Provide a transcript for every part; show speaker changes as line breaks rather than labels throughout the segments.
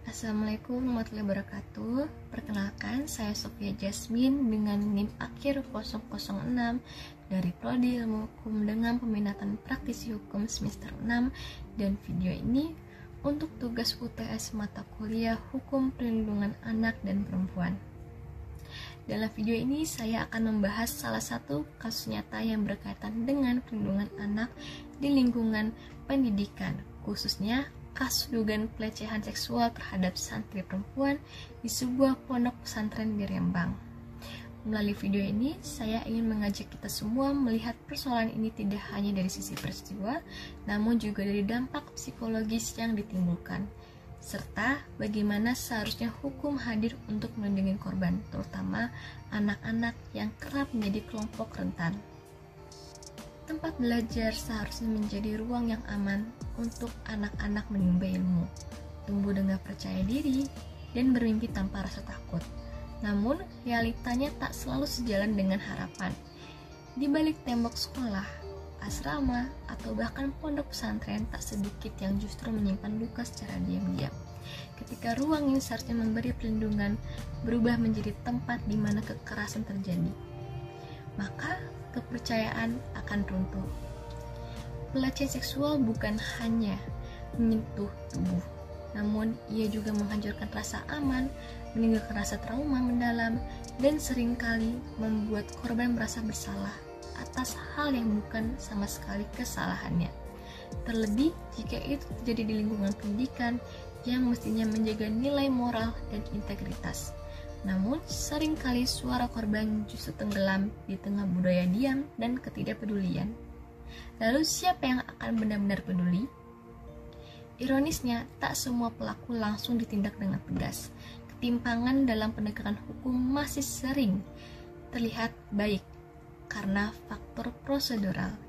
Assalamualaikum warahmatullahi wabarakatuh. Perkenalkan, saya Sofia Jasmine dengan NIM akhir 006 dari Prodi Ilmu Hukum dengan peminatan praktisi hukum semester 6, dan video ini untuk tugas UTS mata kuliah Hukum Perlindungan Anak dan Perempuan. Dalam video ini saya akan membahas salah satu kasus nyata yang berkaitan dengan perlindungan anak di lingkungan pendidikan, khususnya kasus dugaan pelecehan seksual terhadap santri perempuan di sebuah pondok pesantren di Rembang. Melalui video ini, saya ingin mengajak kita semua melihat persoalan ini tidak hanya dari sisi peristiwa, namun juga dari dampak psikologis yang ditimbulkan, serta bagaimana seharusnya hukum hadir untuk melindungi korban, terutama anak-anak yang kerap menjadi kelompok rentan. Tempat belajar seharusnya menjadi ruang yang aman untuk anak-anak menimba ilmu, tumbuh dengan percaya diri, dan bermimpi tanpa rasa takut. Namun, realitanya tak selalu sejalan dengan harapan. Di balik tembok sekolah, asrama, atau bahkan pondok pesantren, tak sedikit yang justru menyimpan luka secara diam-diam. Ketika ruang ini seharusnya memberi perlindungan, berubah menjadi tempat di mana kekerasan terjadi, maka kepercayaan akan runtuh. Pelecehan seksual bukan hanya menyentuh tubuh, namun ia juga menghancurkan rasa aman, meninggalkan rasa trauma mendalam, dan seringkali membuat korban merasa bersalah atas hal yang bukan sama sekali kesalahannya. Terlebih jika itu terjadi di lingkungan pendidikan yang mestinya menjaga nilai moral dan integritas. Namun, seringkali suara korban justru tenggelam di tengah budaya diam dan ketidakpedulian. Lalu siapa yang akan benar-benar peduli? Ironisnya, tak semua pelaku langsung ditindak dengan tegas. Ketimpangan dalam penegakan hukum masih sering terlihat baik karena faktor prosedural,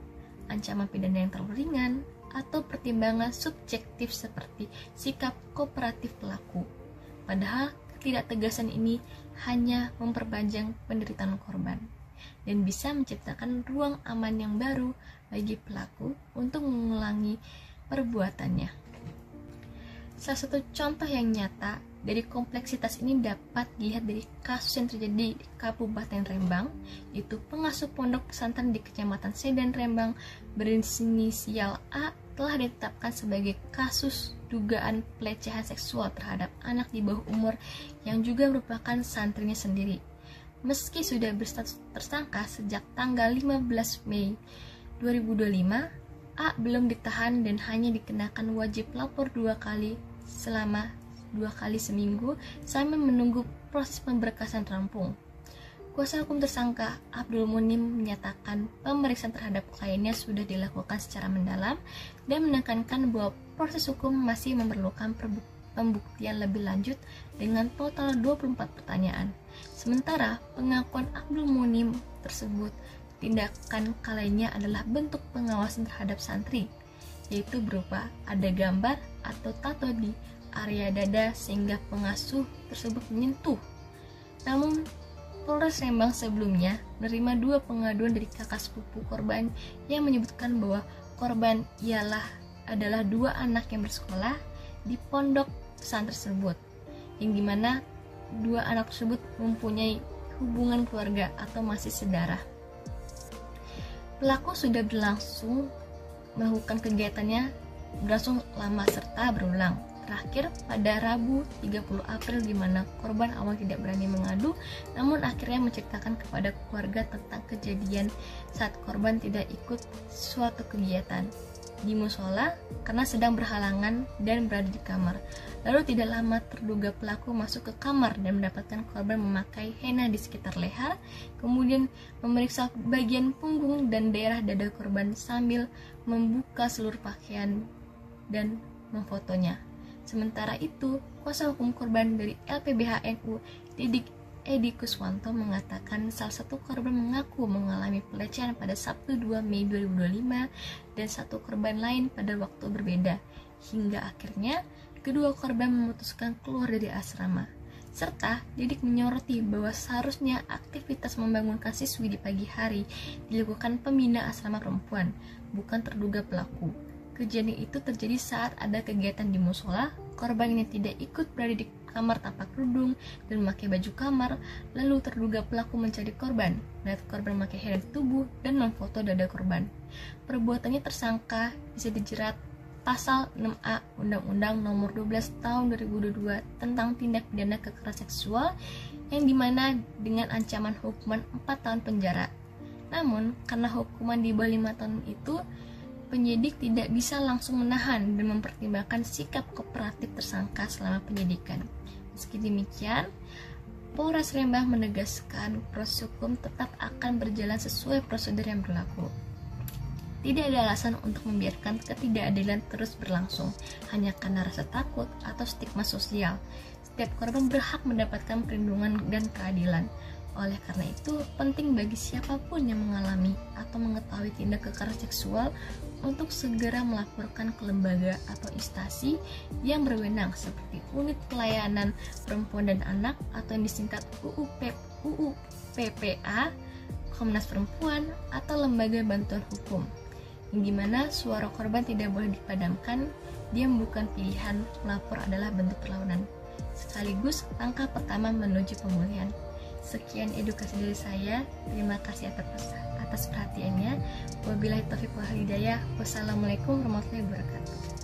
ancaman pidana yang terlalu ringan, atau pertimbangan subjektif seperti sikap kooperatif pelaku. Padahal tidak tegasan ini hanya memperpanjang penderitaan korban dan bisa menciptakan ruang aman yang baru bagi pelaku untuk mengulangi perbuatannya. Salah satu contoh yang nyata dari kompleksitas ini dapat dilihat dari kasus yang terjadi di Kabupaten Rembang, yaitu pengasuh pondok pesantren di Kecamatan Sedan Rembang berinisial A telah ditetapkan sebagai kasus dugaan pelecehan seksual terhadap anak di bawah umur yang juga merupakan santrinya sendiri. Meski sudah berstatus tersangka sejak tanggal 15 Mei 2025, A belum ditahan dan hanya dikenakan wajib lapor 2 kali selama 2 kali seminggu sambil menunggu proses pemberkasan rampung. Kuasa hukum tersangka Abdul Munim menyatakan pemeriksaan terhadap kliennya sudah dilakukan secara mendalam dan menekankan bahwa proses hukum masih memerlukan pembuktian lebih lanjut dengan total 24 pertanyaan. Sementara pengakuan Abdul Munim tersebut, tindakan kliennya adalah bentuk pengawasan terhadap santri, yaitu berupa ada gambar atau tato di area dada sehingga pengasuh tersebut menyentuh. Namun Polres Rembang sebelumnya menerima 2 pengaduan dari kakak sepupu korban yang menyebutkan bahwa korban adalah 2 anak yang bersekolah di pondok pesantren tersebut, yang dimana 2 anak tersebut mempunyai hubungan keluarga atau masih sedarah. Pelaku sudah melakukan kegiatannya berlangsung lama serta berulang. Terakhir pada Rabu 30 April di mana korban awal tidak berani mengadu, namun akhirnya menceritakan kepada keluarga tentang kejadian saat korban tidak ikut suatu kegiatan di musola karena sedang berhalangan dan berada di kamar. Lalu tidak lama terduga pelaku masuk ke kamar dan mendapatkan korban memakai henna di sekitar leher, kemudian memeriksa bagian punggung dan daerah dada korban sambil membuka seluruh pakaian dan memfotonya. Sementara itu, kuasa hukum korban dari LPBH NU, Didik Edi Kuswanto, mengatakan salah satu korban mengaku mengalami pelecehan pada Sabtu 2 Mei 2025 dan satu korban lain pada waktu berbeda, hingga akhirnya kedua korban memutuskan keluar dari asrama. Serta Didik menyoroti bahwa seharusnya aktivitas membangunkan siswi di pagi hari dilakukan pembina asrama perempuan, bukan terduga pelaku. Kejadian itu terjadi saat ada kegiatan di musola. korban ini tidak ikut berada di kamar tanpa kerudung dan memakai baju kamar, lalu terduga pelaku mencari korban, melihat korban memakai helm tubuh dan memfoto dada korban. Perbuatannya tersangka bisa dijerat Pasal 6A Undang-Undang Nomor 12 Tahun 2022 tentang tindak pidana kekerasan seksual yang dimana dengan ancaman hukuman 4 tahun penjara. Namun, karena hukuman di bawah 5 tahun itu, penyidik tidak bisa langsung menahan dan mempertimbangkan sikap kooperatif tersangka selama penyidikan. Meski demikian, Polres Rembang menegaskan proses hukum tetap akan berjalan sesuai prosedur yang berlaku. Tidak ada alasan untuk membiarkan ketidakadilan terus berlangsung hanya karena rasa takut atau stigma sosial. Setiap korban berhak mendapatkan perlindungan dan keadilan. Oleh karena itu, penting bagi siapapun yang mengalami atau mengetahui tindak kekerasan seksual untuk segera melaporkan ke lembaga atau instansi yang berwenang seperti Unit Pelayanan Perempuan dan Anak atau yang disingkat UUPPA, Komnas Perempuan, atau lembaga bantuan hukum. Yang dimana suara korban tidak boleh dipadamkan, diam bukan pilihan, melapor adalah bentuk perlawanan, sekaligus langkah pertama menuju pemulihan. Sekian edukasi dari saya, terima kasih atas perhatiannya. Wabillahi taufiq wal hidayah. Wassalamualaikum warahmatullahi wabarakatuh.